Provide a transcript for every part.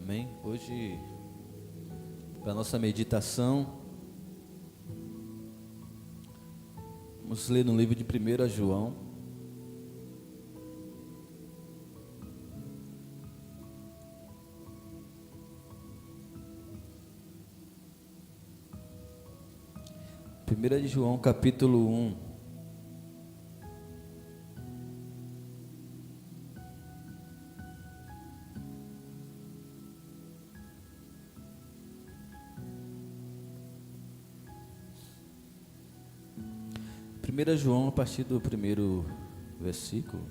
Amém? Hoje, para a nossa meditação, vamos ler no livro de 1 João. Primeira de João, capítulo 1. Primeira João, a partir do primeiro versículo.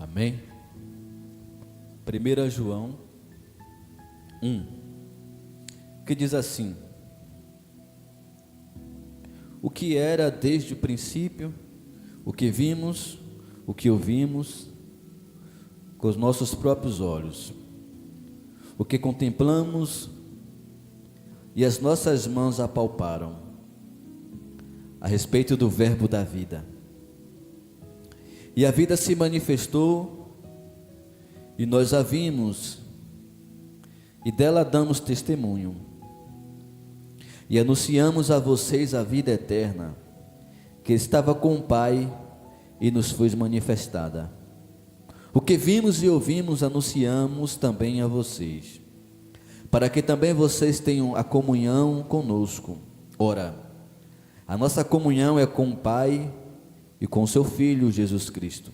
Amém? 1 João 1, que diz assim: o que era desde o princípio, o que vimos, o que ouvimos com os nossos próprios olhos, o que contemplamos e as nossas mãos apalparam, a respeito do verbo da vida. E a vida se manifestou, e nós a vimos, e dela damos testemunho, e anunciamos a vocês a vida eterna, que estava com o Pai e nos foi manifestada. O que vimos e ouvimos anunciamos também a vocês, para que também vocês tenham a comunhão conosco. Ora, a nossa comunhão é com o Pai e com seu Filho Jesus Cristo.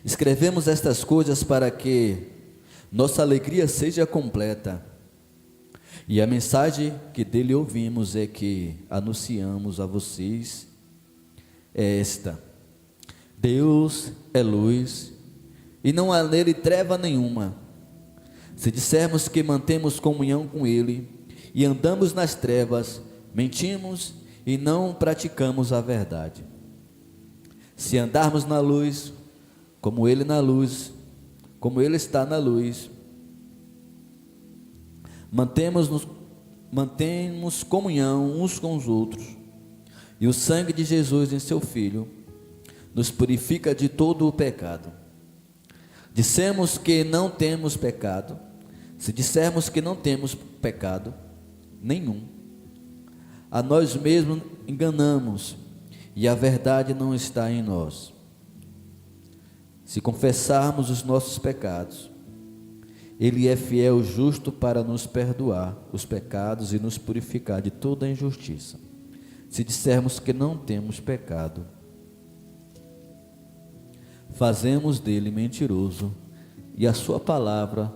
Escrevemos estas coisas para que nossa alegria seja completa. E a mensagem que dele ouvimos é que anunciamos a vocês é esta: Deus é luz, e não há nele treva nenhuma. Se dissermos que mantemos comunhão com ele, e andamos nas trevas, mentimos e não praticamos a verdade. Se andarmos na luz, como ele está na luz, mantemos comunhão uns com os outros, e o sangue de Jesus em seu Filho nos purifica de todo o pecado. Dissemos que não temos pecado. Se dissermos que não temos pecado nenhum, a nós mesmos enganamos, e a verdade não está em nós. Se confessarmos os nossos pecados, ele é fiel e justo para nos perdoar os pecados e nos purificar de toda injustiça. Se dissermos que não temos pecado, fazemos dele mentiroso, e a sua palavra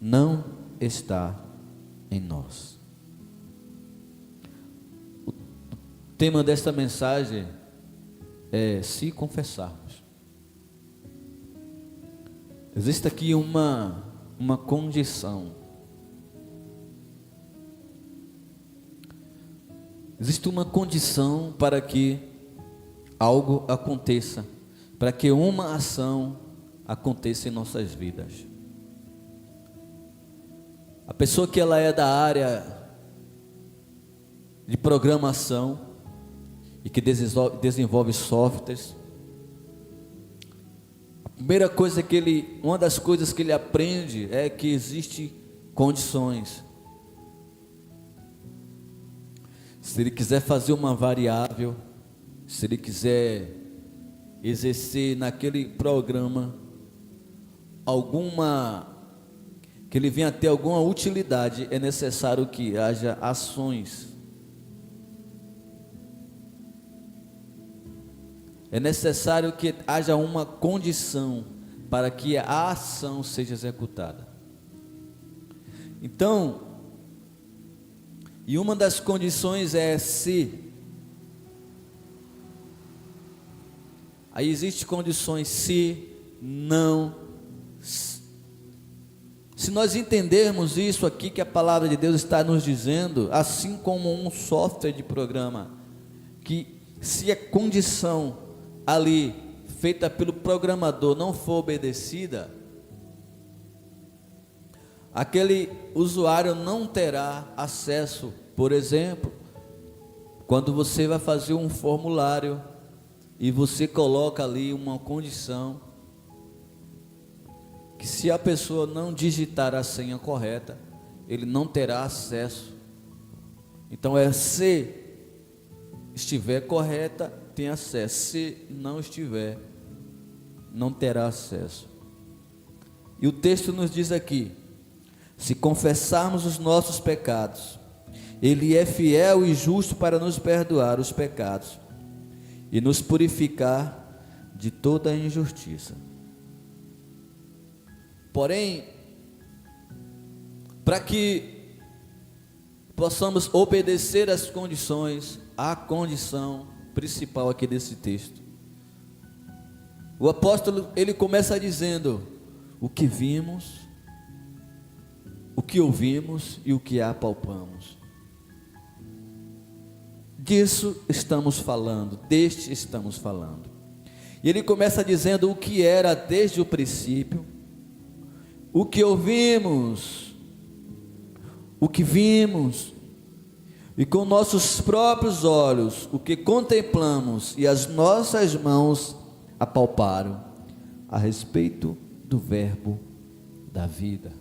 não está em nós. O tema desta mensagem é se confessarmos. Existe aqui uma condição. Existe uma condição para que algo aconteça, para que uma ação aconteça em nossas vidas. A pessoa que ela é da área de programação e que desenvolve softwares, a primeira coisa uma das coisas que ele aprende é que existe condições. Se ele quiser fazer uma variável, se ele quiser exercer naquele programa que ele venha a ter alguma utilidade, é necessário que haja ações. É necessário que haja uma condição para que a ação seja executada. Então, e uma das condições é aí existem condições se nós entendermos isso aqui que a palavra de Deus está nos dizendo, assim como um software de programa, que se a condição ali feita pelo programador não for obedecida, aquele usuário não terá acesso Por exemplo, quando você vai fazer um formulário e você coloca ali uma condição que se a pessoa não digitar a senha correta, ele não terá acesso. Então se estiver correta, tem acesso. Se não estiver, não terá acesso. E o texto nos diz aqui: se confessarmos os nossos pecados, Ele é fiel e justo para nos perdoar os pecados e nos purificar de toda a injustiça. Porém, para que possamos obedecer às condições, a condição principal aqui desse texto, o apóstolo, ele começa dizendo: o que vimos, o que ouvimos e o que apalpamos. Disso estamos falando, deste estamos falando. E ele começa dizendo o que era desde o princípio, o que ouvimos, o que vimos, e com nossos próprios olhos, o que contemplamos e as nossas mãos apalparam a respeito do verbo da vida.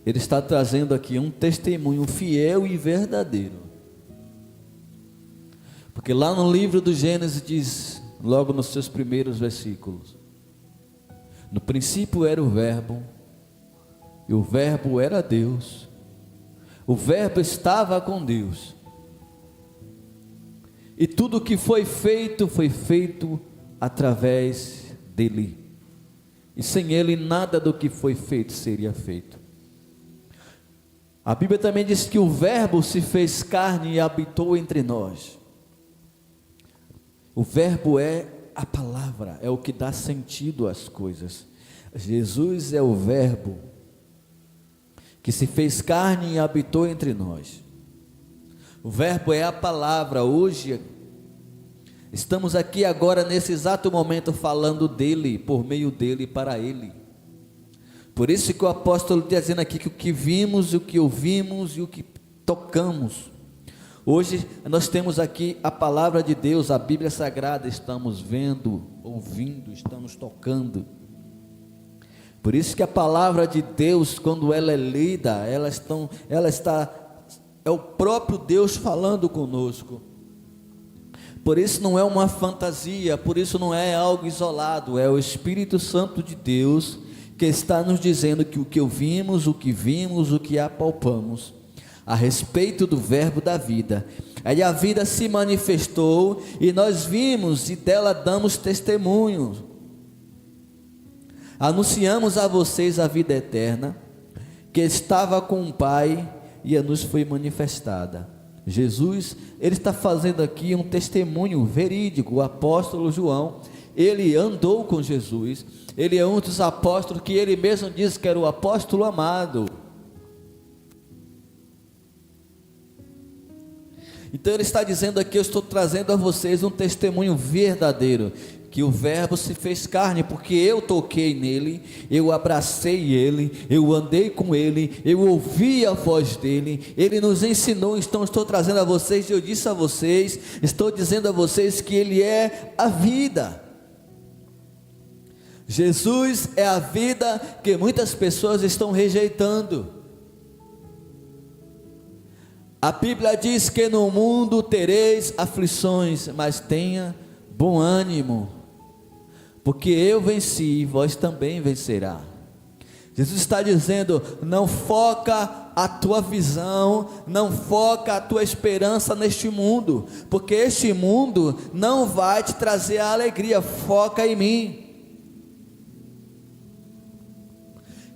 Ele está trazendo aqui um testemunho fiel e verdadeiro. Porque lá no livro do Gênesis diz, logo nos seus primeiros versículos: no princípio era o verbo, e o verbo era Deus, o verbo estava com Deus, e tudo que foi feito através dele, e sem ele nada do que foi feito seria feito. A Bíblia também diz que o verbo se fez carne e habitou entre nós. O verbo é a palavra, é o que dá sentido às coisas. Jesus é o verbo que se fez carne e habitou entre nós. O verbo é a palavra. Hoje estamos aqui agora nesse exato momento falando dele, por meio dele, para ele. Por isso que o apóstolo está dizendo aqui que o que vimos, o que ouvimos e o que tocamos. Hoje nós temos aqui a palavra de Deus, a Bíblia Sagrada, estamos vendo, ouvindo, estamos tocando. Por isso que a palavra de Deus, quando ela é lida, é o próprio Deus falando conosco. Por isso não é uma fantasia, por isso não é algo isolado, é o Espírito Santo de Deus que está nos dizendo que o que ouvimos, o que vimos, o que apalpamos a respeito do verbo da vida. Aí a vida se manifestou e nós vimos e dela damos testemunho. Anunciamos a vocês a vida eterna, que estava com o Pai e a nos foi manifestada. Jesus, ele está fazendo aqui um testemunho verídico. O apóstolo João, ele andou com Jesus, ele é um dos apóstolos que ele mesmo diz que era o apóstolo amado. Então ele está dizendo aqui: eu estou trazendo a vocês um testemunho verdadeiro, que o verbo se fez carne, porque eu toquei nele, eu abracei ele, eu andei com ele, eu ouvi a voz dele, ele nos ensinou. Então estou trazendo a vocês, eu disse a vocês, estou dizendo a vocês que ele é a vida. Jesus é a vida que muitas pessoas estão rejeitando. A Bíblia diz que no mundo tereis aflições, mas tenha bom ânimo, porque eu venci e vós também vencerá. Jesus está dizendo: não foca a tua visão, não foca a tua esperança neste mundo, porque este mundo não vai te trazer a alegria. Foca em mim.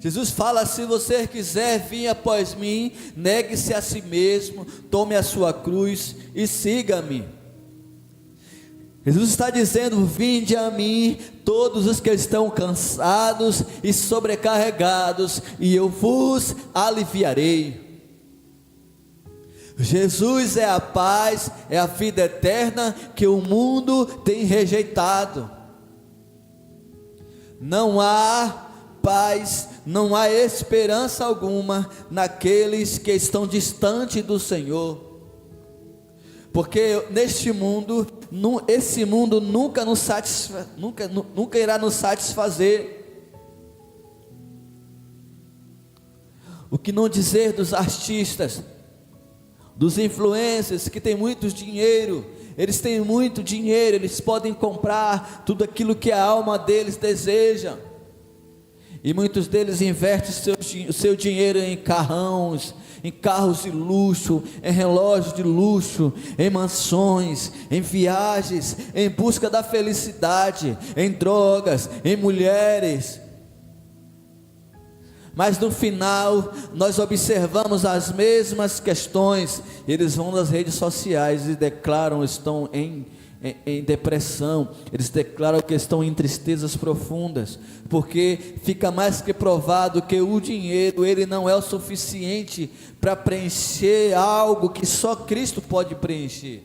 Jesus fala: se você quiser vir após mim, negue-se a si mesmo, tome a sua cruz e siga-me. Jesus está dizendo: vinde a mim todos os que estão cansados e sobrecarregados, e eu vos aliviarei. Jesus é a paz, é a vida eterna que o mundo tem rejeitado. Não há paz não há esperança alguma naqueles que estão distantes do Senhor. Porque neste mundo, esse mundo nunca irá nos satisfazer. O que não dizer dos artistas, dos influencers que têm muito dinheiro? Eles têm muito dinheiro, eles podem comprar tudo aquilo que a alma deles deseja. E muitos deles investem o seu dinheiro em carros de luxo, em relógios de luxo, em mansões, em viagens, em busca da felicidade, em drogas, em mulheres. Mas no final, nós observamos as mesmas questões. Eles vão nas redes sociais e declaram estão em depressão, eles declaram que estão em tristezas profundas, porque fica mais que provado que o dinheiro, ele não é o suficiente para preencher algo que só Cristo pode preencher.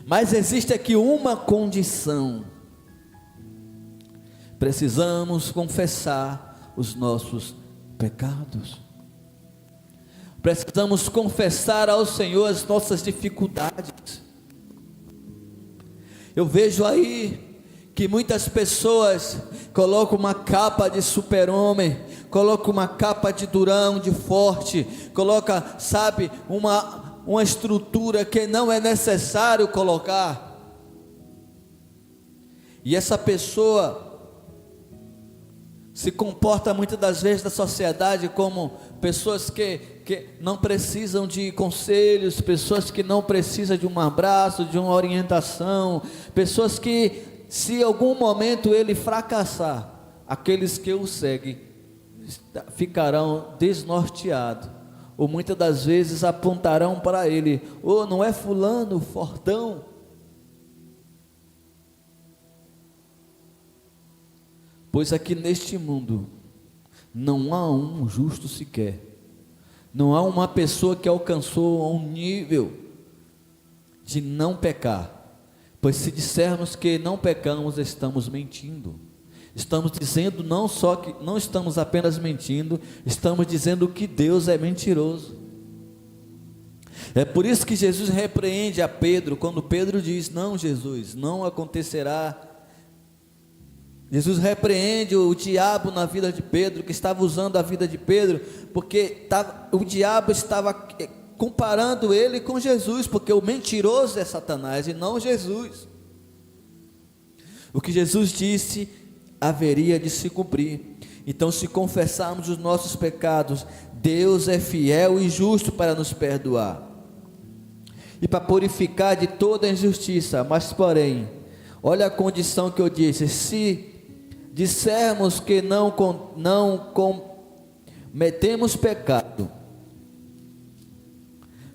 Mas existe aqui uma condição: precisamos confessar os nossos pecados. Precisamos confessar ao Senhor as nossas dificuldades. Eu vejo aí que muitas pessoas colocam uma capa de super-homem, colocam uma capa de durão, de forte, coloca, sabe, uma estrutura que não é necessário colocar. E essa pessoa se comporta muitas das vezes na sociedade como pessoas que não precisam de conselhos, pessoas que não precisam de um abraço, de uma orientação, pessoas que, se em algum momento ele fracassar, aqueles que o seguem ficarão desnorteados, ou muitas das vezes apontarão para ele: oh, não é fulano, fortão? Pois aqui neste mundo não há um justo sequer, não há uma pessoa que alcançou um nível de não pecar, pois se dissermos que não pecamos, estamos mentindo. Estamos dizendo não só que não estamos apenas mentindo, estamos dizendo que Deus é mentiroso. É por isso que Jesus repreende a Pedro, quando Pedro diz: não, Jesus, não acontecerá. Jesus repreende o diabo na vida de Pedro, que estava usando a vida de Pedro, porque o diabo estava comparando ele com Jesus, porque o mentiroso é Satanás e não Jesus. O que Jesus disse haveria de se cumprir. Então, se confessarmos os nossos pecados, Deus é fiel e justo para nos perdoar e para purificar de toda injustiça. Mas porém, olha a condição que eu disse: se dissermos que não cometemos pecado,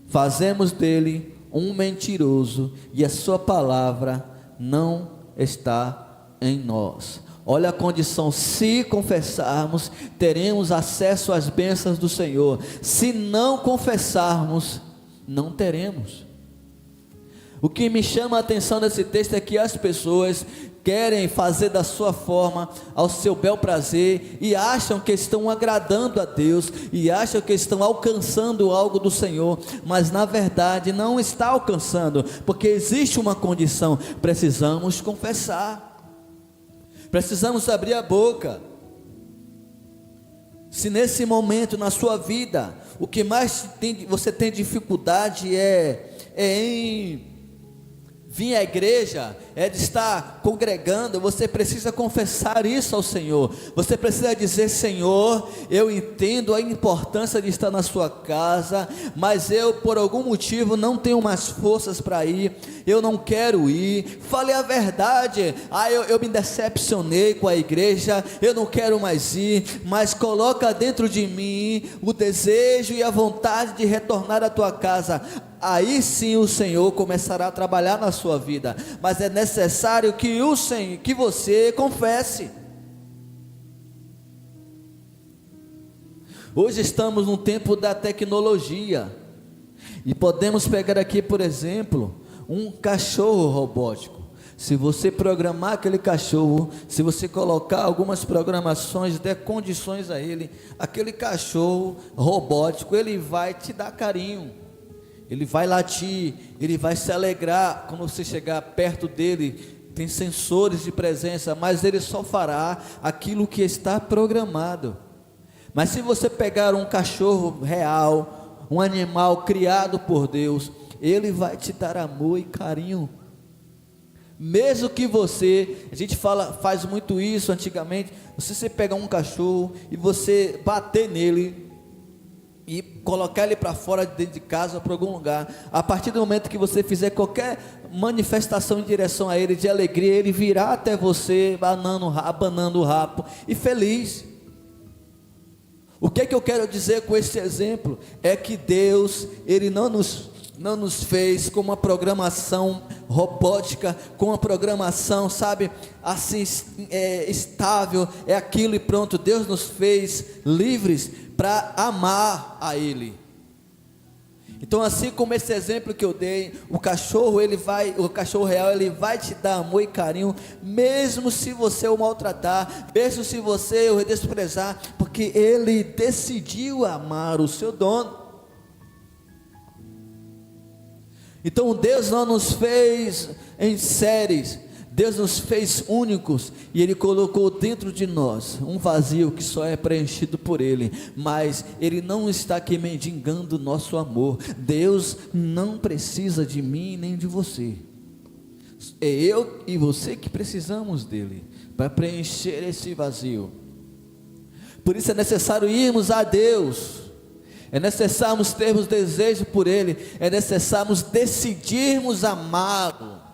fazemos dele um mentiroso e a sua palavra não está em nós. Olha a condição: se confessarmos, teremos acesso às bênçãos do Senhor. Se não confessarmos, não teremos. O que me chama a atenção nesse texto é que as pessoas querem fazer da sua forma, ao seu bel prazer, e acham que estão agradando a Deus, e acham que estão alcançando algo do Senhor, mas na verdade não está alcançando, porque existe uma condição: precisamos confessar, precisamos abrir a boca. Se nesse momento na sua vida, o que mais você tem dificuldade é em vir à igreja, é de estar congregando, você precisa confessar isso ao Senhor. Você precisa dizer: Senhor, eu entendo a importância de estar na sua casa, mas eu por algum motivo não tenho mais forças para ir, eu não quero ir. Fale a verdade: eu me decepcionei com a igreja, eu não quero mais ir, mas coloca dentro de mim o desejo e a vontade de retornar à tua casa. Aí sim o Senhor começará a trabalhar na sua vida, mas é necessário que que você confesse. Hoje estamos no tempo da tecnologia, e podemos pegar aqui, por exemplo, um cachorro robótico. Se você programar aquele cachorro, se você colocar algumas programações, der condições a ele, aquele cachorro robótico, ele vai te dar carinho, ele vai latir, ele vai se alegrar quando você chegar perto dele. Tem sensores de presença, mas ele só fará aquilo que está programado. Mas se você pegar um cachorro real, um animal criado por Deus, ele vai te dar amor e carinho. Mesmo que você, a gente faz muito isso antigamente, você pegar um cachorro e você bater nele e colocar ele para fora dentro de casa, para algum lugar, a partir do momento que você fizer manifestação em direção a ele de alegria, ele virá até você abanando o rabo e feliz. O que eu quero dizer com esse exemplo? É que Deus, Ele não nos fez com uma programação robótica, com uma programação, sabe, assim, estável, é aquilo e pronto. Deus nos fez livres para amar a Ele. Então, assim como esse exemplo que eu dei, o cachorro real, ele vai te dar amor e carinho, mesmo se você o maltratar, mesmo se você o desprezar, porque ele decidiu amar o seu dono. Então Deus não nos fez em séries, Deus nos fez únicos, e Ele colocou dentro de nós um vazio que só é preenchido por Ele, mas Ele não está aqui mendigando o nosso amor. Deus não precisa de mim nem de você, é eu e você que precisamos dEle, para preencher esse vazio. Por isso é necessário irmos a Deus, é necessário termos desejo por Ele, é necessário decidirmos amá-lo,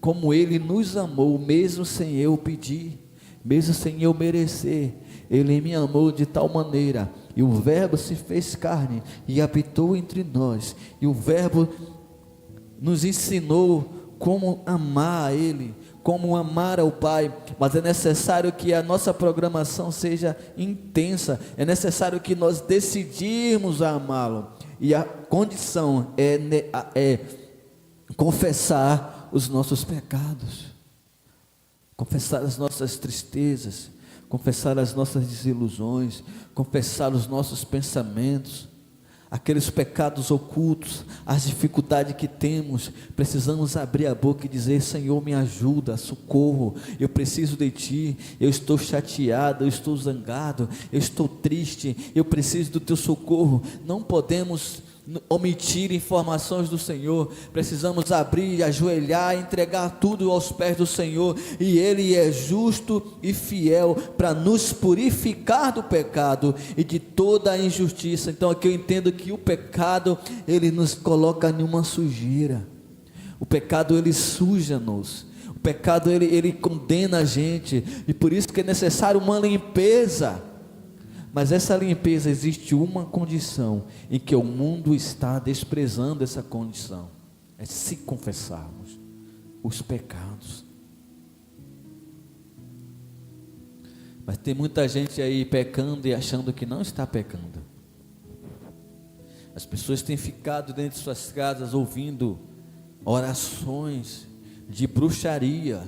como Ele nos amou, mesmo sem eu pedir, mesmo sem eu merecer. Ele me amou de tal maneira, e o Verbo se fez carne, e habitou entre nós, e o Verbo nos ensinou como amar a Ele, como amar ao Pai. Mas é necessário que a nossa programação seja intensa, é necessário que nós decidirmos amá-lo, e a condição é confessar os nossos pecados, confessar as nossas tristezas, confessar as nossas desilusões, confessar os nossos pensamentos, aqueles pecados ocultos, as dificuldades que temos. Precisamos abrir a boca e dizer: Senhor, me ajuda, socorro, eu preciso de Ti, eu estou chateado, eu estou zangado, eu estou triste, eu preciso do Teu socorro. Não podemos omitir informações do Senhor, precisamos abrir, ajoelhar, entregar tudo aos pés do Senhor, e Ele é justo e fiel para nos purificar do pecado e de toda a injustiça. Então aqui eu entendo que o pecado, ele nos coloca em uma sujeira, o pecado ele suja-nos, o pecado ele condena a gente, e por isso que é necessário uma limpeza. Mas essa limpeza, existe uma condição em que o mundo está desprezando essa condição, é se confessarmos os pecados. Mas tem muita gente aí pecando e achando que não está pecando. As pessoas têm ficado dentro de suas casas ouvindo orações de bruxaria.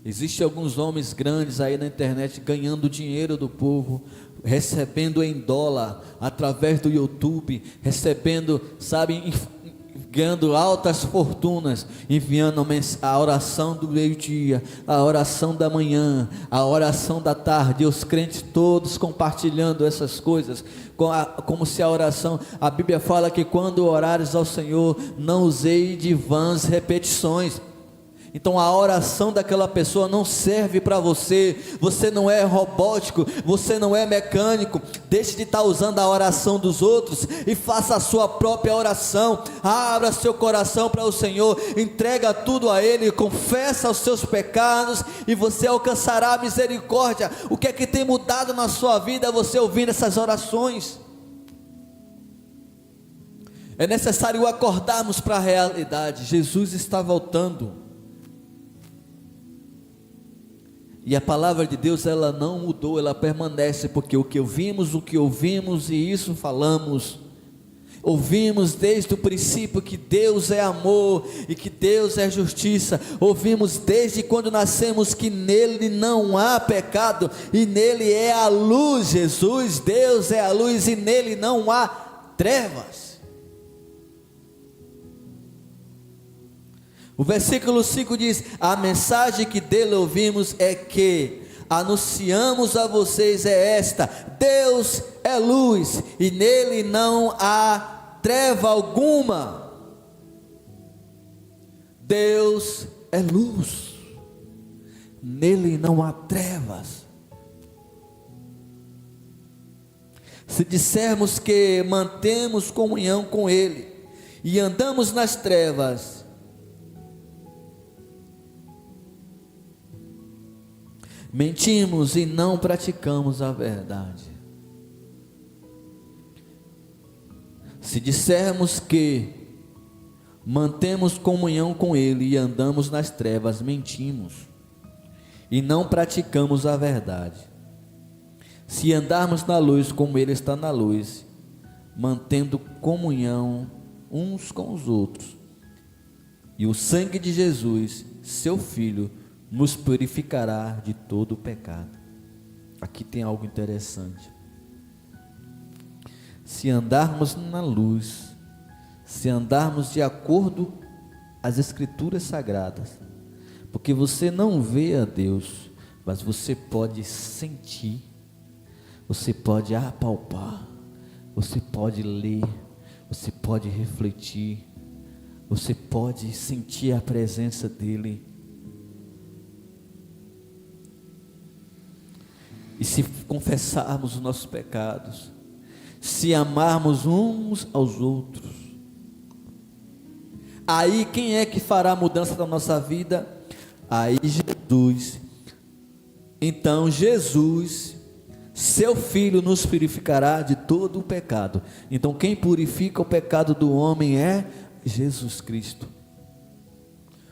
Existem alguns homens grandes aí na internet ganhando dinheiro do povo, recebendo em dólar, através do YouTube, recebendo, sabe, ganhando altas fortunas, enviando a oração do meio-dia, a oração da manhã, a oração da tarde, e os crentes todos compartilhando essas coisas, como se a oração, a Bíblia fala que quando orares ao Senhor, não usei de vãs repetições. Então a oração daquela pessoa não serve para você. Você não é robótico, você não é mecânico. Deixe de estar usando a oração dos outros e faça a sua própria oração. Abra seu coração para o Senhor, entrega tudo a Ele, confessa os seus pecados e você alcançará a misericórdia. O que é que tem mudado na sua vida você ouvindo essas orações? É necessário acordarmos para a realidade. Jesus está voltando. E a palavra de Deus, ela não mudou, ela permanece, porque o que ouvimos e isso falamos. Ouvimos desde o princípio que Deus é amor e que Deus é justiça. Ouvimos desde quando nascemos que nele não há pecado e nele é a luz. Jesus, Deus é a luz e nele não há trevas. O versículo 5 diz: a mensagem que dele ouvimos é que anunciamos a vocês é esta: Deus é luz e nele não há treva alguma. Deus é luz, nele não há trevas. Se dissermos que mantemos comunhão com ele e andamos nas trevas, mentimos e não praticamos a verdade. Se dissermos que mantemos comunhão com ele e andamos nas trevas, mentimos e não praticamos a verdade. Se andarmos na luz como ele está na luz, mantendo comunhão uns com os outros, e o sangue de Jesus, seu Filho, nos purificará de todo o pecado. Aqui tem algo interessante. Se andarmos na luz, se andarmos de acordo às Escrituras Sagradas, porque você não vê a Deus, mas você pode sentir, você pode apalpar, você pode ler, você pode refletir, você pode sentir a presença dEle. E se confessarmos os nossos pecados, se amarmos uns aos outros, aí quem é que fará a mudança da nossa vida? Aí Jesus. Então Jesus, seu Filho, nos purificará de todo o pecado. Então quem purifica o pecado do homem é Jesus Cristo.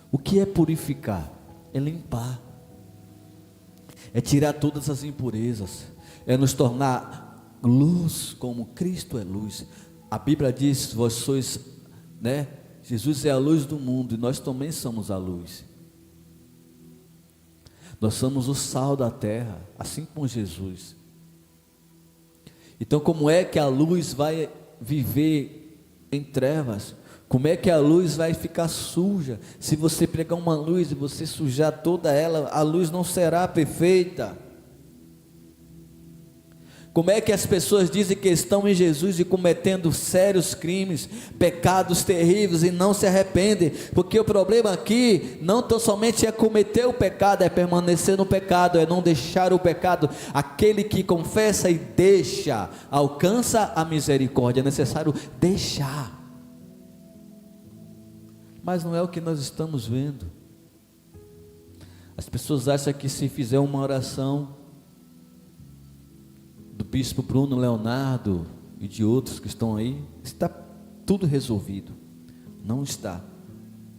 O que é purificar? É limpar, é tirar todas as impurezas, é nos tornar luz como Cristo é luz. A Bíblia diz: vós sois, Jesus é a luz do mundo e nós também somos a luz. Nós somos o sal da terra, assim como Jesus. Então, como é que a luz vai viver em trevas? Como é que a luz vai ficar suja? Se você pegar uma luz e você sujar toda ela, a luz não será perfeita. Como é que as pessoas dizem que estão em Jesus e cometendo sérios crimes, pecados terríveis e não se arrependem? Porque o problema aqui não tão somente é cometer o pecado, é permanecer no pecado, é não deixar o pecado. Aquele que confessa e deixa, alcança a misericórdia. É necessário deixar. Mas não é o que nós estamos vendo. As pessoas acham que se fizer uma oração do bispo Bruno Leonardo e de outros que estão aí, está tudo resolvido. Não está.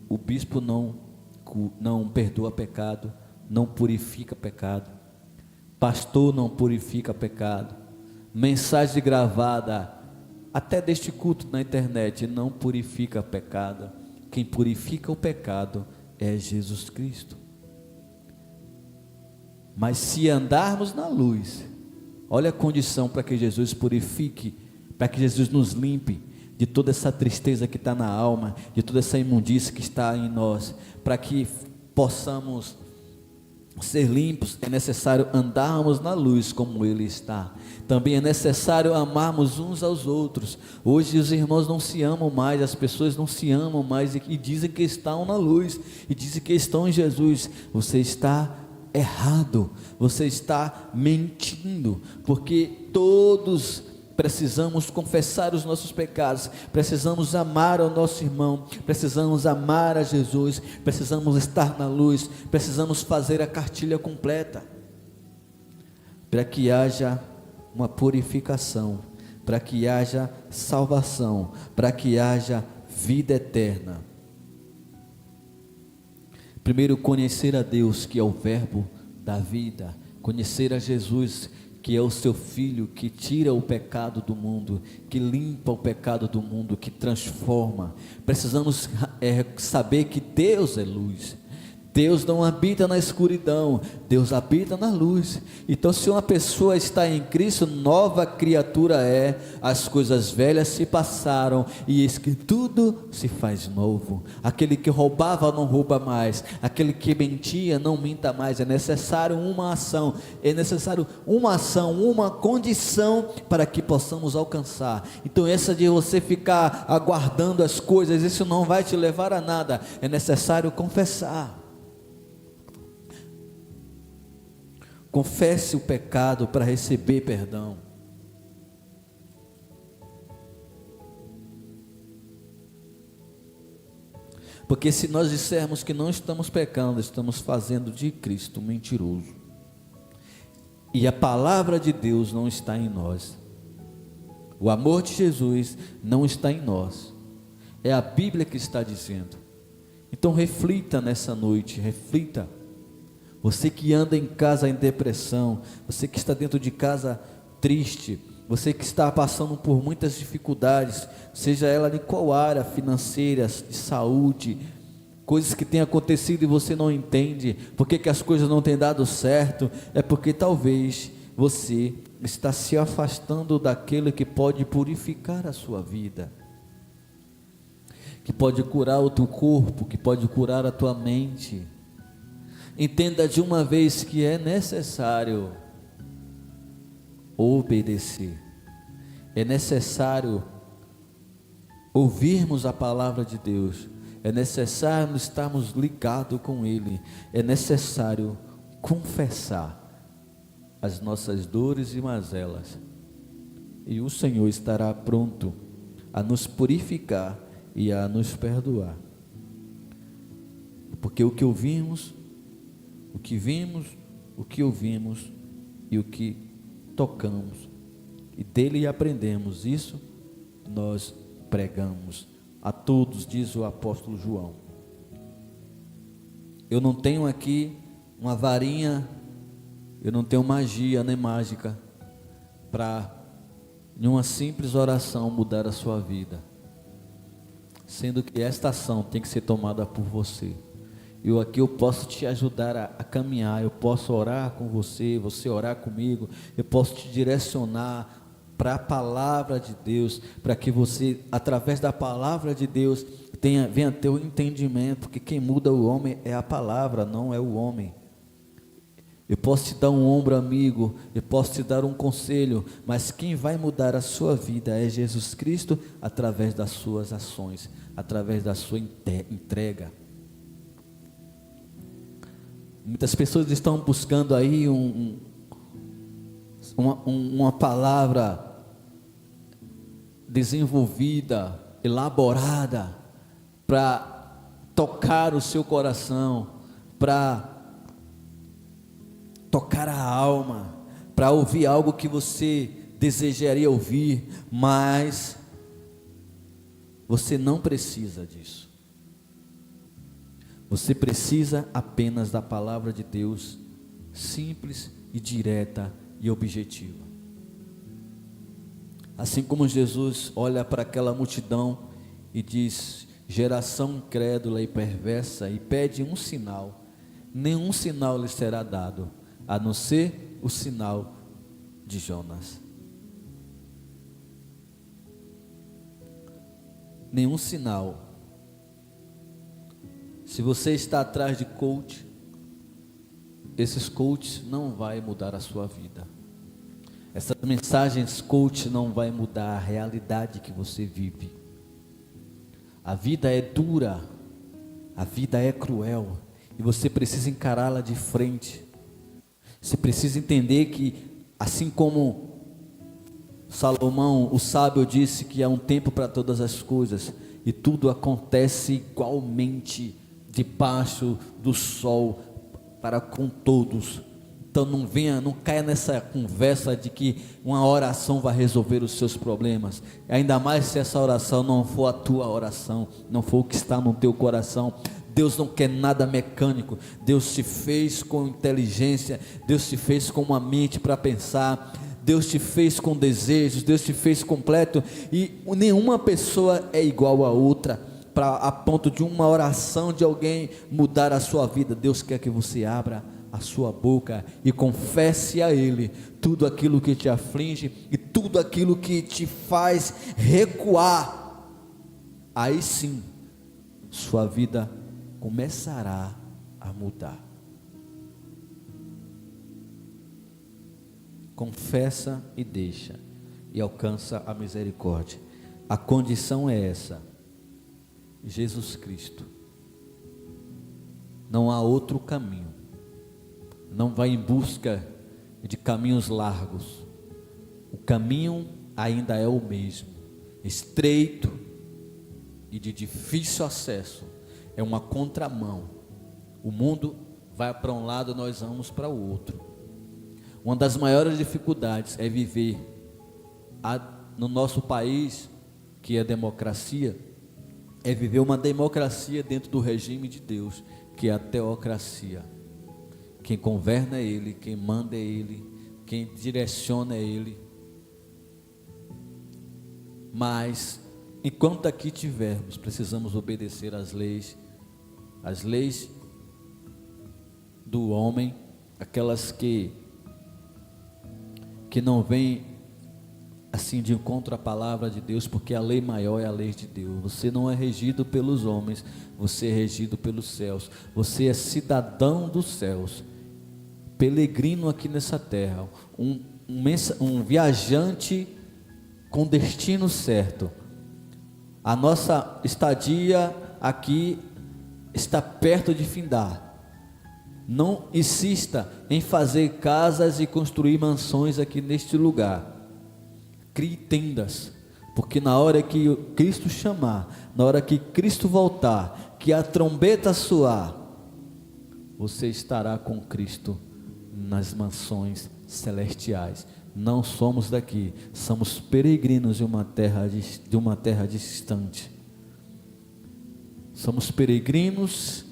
O bispo não perdoa pecado, não purifica pecado, pastor não purifica pecado, mensagem gravada até deste culto na internet não purifica pecado. Quem purifica o pecado é Jesus Cristo. Mas se andarmos na luz, olha a condição para que Jesus purifique, para que Jesus nos limpe de toda essa tristeza que está na alma, de toda essa imundícia que está em nós. Para que possamos ser limpos, é necessário andarmos na luz como Ele está. Também é necessário amarmos uns aos outros. Hoje os irmãos não se amam mais, as pessoas não se amam mais e dizem que estão na luz, e dizem que estão em Jesus. Você está errado, você está mentindo, porque todos precisamos confessar os nossos pecados, precisamos amar ao nosso irmão, precisamos amar a Jesus, precisamos estar na luz, precisamos fazer a cartilha completa, para que haja uma purificação, para que haja salvação, para que haja vida eterna. Primeiro, conhecer a Deus, que é o verbo da vida, conhecer a Jesus, que é o seu Filho, que tira o pecado do mundo, que limpa o pecado do mundo, que transforma. Precisamos saber que Deus é luz. Deus não habita na escuridão, Deus habita na luz. Então, se uma pessoa está em Cristo, nova criatura é. As coisas velhas se passaram e eis que tudo se faz novo. Aquele que roubava não rouba mais, aquele que mentia não minta mais. É necessário uma ação, uma condição para que possamos alcançar. Então, essa de você ficar aguardando as coisas, isso não vai te levar a nada. É necessário confessar. Confesse o pecado para receber perdão. Porque se nós dissermos que não estamos pecando, estamos fazendo de Cristo um mentiroso. E a palavra de Deus não está em nós. O amor de Jesus não está em nós. É a Bíblia que está dizendo. Então reflita nessa noite, reflita. Você que anda em casa em depressão, você que está dentro de casa triste, você que está passando por muitas dificuldades, seja ela de qual área, financeiras, de saúde, coisas que têm acontecido e você não entende, por que as coisas não têm dado certo, é porque talvez você está se afastando daquele que pode purificar a sua vida, que pode curar o teu corpo, que pode curar a tua mente. Entenda de uma vez que é necessário obedecer, é necessário ouvirmos a palavra de Deus, é necessário estarmos ligados com Ele, é necessário confessar as nossas dores e mazelas, e o Senhor estará pronto a nos purificar e a nos perdoar, porque o que ouvimos, o que vimos, o que ouvimos e o que tocamos, e dele aprendemos, isso nós pregamos a todos, diz o apóstolo João. Eu não tenho aqui uma varinha, eu não tenho magia nem mágica para em uma simples oração mudar a sua vida, sendo que esta ação tem que ser tomada por você. Eu posso te ajudar a caminhar, eu posso orar com você, você orar comigo, eu posso te direcionar para a palavra de Deus, para que você, através da palavra de Deus, venha ter o entendimento, porque quem muda o homem é a palavra, não é o homem. Eu posso te dar um ombro amigo, eu posso te dar um conselho, mas quem vai mudar a sua vida é Jesus Cristo, através das suas ações, através da sua entrega. Muitas pessoas estão buscando aí uma palavra desenvolvida, elaborada, para tocar o seu coração, para tocar a alma, para ouvir algo que você desejaria ouvir, mas você não precisa disso. Você precisa apenas da palavra de Deus, simples e direta e objetiva. Assim como Jesus olha para aquela multidão e diz: geração incrédula e perversa, e pede um sinal, nenhum sinal lhe será dado, a não ser o sinal de Jonas. Nenhum sinal. Se você está atrás de coach, esses coaches não vai mudar a sua vida. Essas mensagens coach não vai mudar a realidade que você vive. A vida é dura, a vida é cruel, e você precisa encará-la de frente. Você precisa entender que, assim como Salomão, o sábio, disse que há um tempo para todas as coisas, e tudo acontece igualmente debaixo do sol para com todos. Então não caia nessa conversa de que uma oração vai resolver os seus problemas, ainda mais se essa oração não for a tua oração, não for o que está no teu coração. Deus não quer nada mecânico. Deus te fez com inteligência, Deus te fez com uma mente para pensar, Deus te fez com desejos, Deus te fez completo, e nenhuma pessoa é igual a outra, a ponto de uma oração de alguém mudar a sua vida. Deus quer que você abra a sua boca e confesse a Ele tudo aquilo que te aflige e tudo aquilo que te faz recuar. Aí sim, sua vida começará a mudar. Confessa e deixa, e alcança a misericórdia. A condição é essa: Jesus Cristo. Não há outro caminho. Não vai em busca de caminhos largos. O caminho ainda é o mesmo, estreito e de difícil acesso. É uma contramão. O mundo vai para um lado, nós vamos para o outro. Uma das maiores dificuldades é viver no nosso país, que é democracia, é viver uma democracia dentro do regime de Deus, que é a teocracia. Quem governa é Ele, quem manda é Ele, quem direciona é Ele. Mas, enquanto aqui tivermos, precisamos obedecer às leis do homem, aquelas que não vêm assim de encontro à palavra de Deus, porque a lei maior é a lei de Deus. Você não é regido pelos homens, você é regido pelos céus. Você é cidadão dos céus, peregrino aqui nessa terra, um viajante com destino certo. A nossa estadia aqui está perto de findar. Não insista em fazer casas e construir mansões aqui neste lugar. Crie tendas, porque na hora que Cristo chamar, na hora que Cristo voltar, que a trombeta soar, você estará com Cristo nas mansões celestiais. Não somos daqui, somos peregrinos de uma terra distante. Somos peregrinos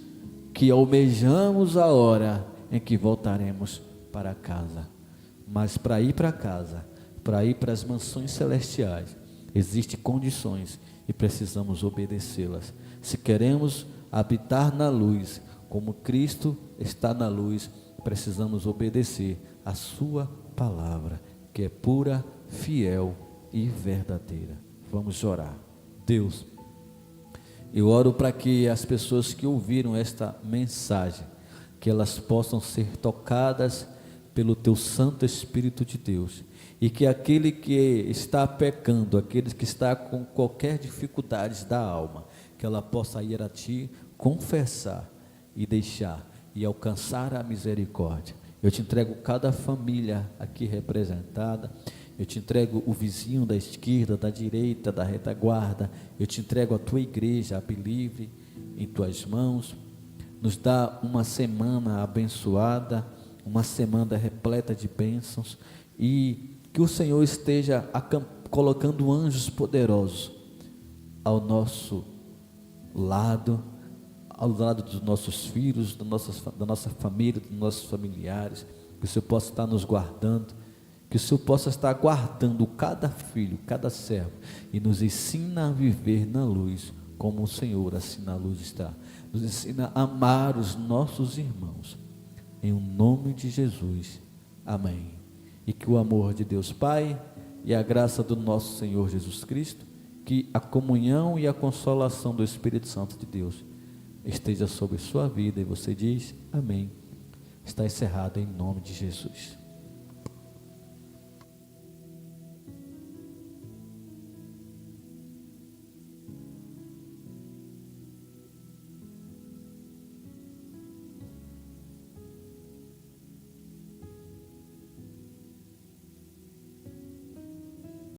que almejamos a hora em que voltaremos para casa. Mas para ir para casa, para ir para as mansões celestiais, existem condições e precisamos obedecê-las. Se queremos habitar na luz, como Cristo está na luz, precisamos obedecer a sua palavra, que é pura, fiel e verdadeira. Vamos orar. Deus, eu oro para que as pessoas que ouviram esta mensagem, que elas possam ser tocadas pelo Teu Santo Espírito de Deus, e que aquele que está pecando, aquele que está com qualquer dificuldade da alma, que ela possa ir a Ti, confessar e deixar, e alcançar a misericórdia. Eu te entrego cada família aqui representada, eu te entrego o vizinho da esquerda, da direita, da retaguarda, eu te entrego a tua igreja, a Believe, em tuas mãos. Nos dá uma semana abençoada, uma semana repleta de bênçãos, e que o Senhor esteja colocando anjos poderosos ao nosso lado, ao lado dos nossos filhos, da nossa família, dos nossos familiares, que o Senhor possa estar nos guardando, que o Senhor possa estar guardando cada filho, cada servo, e nos ensina a viver na luz, como o Senhor assim na luz está. Nos ensina a amar os nossos irmãos, em nome de Jesus, amém. E que o amor de Deus Pai e a graça do nosso Senhor Jesus Cristo, que a comunhão e a consolação do Espírito Santo de Deus esteja sobre sua vida, e você diz amém. Está encerrado em nome de Jesus.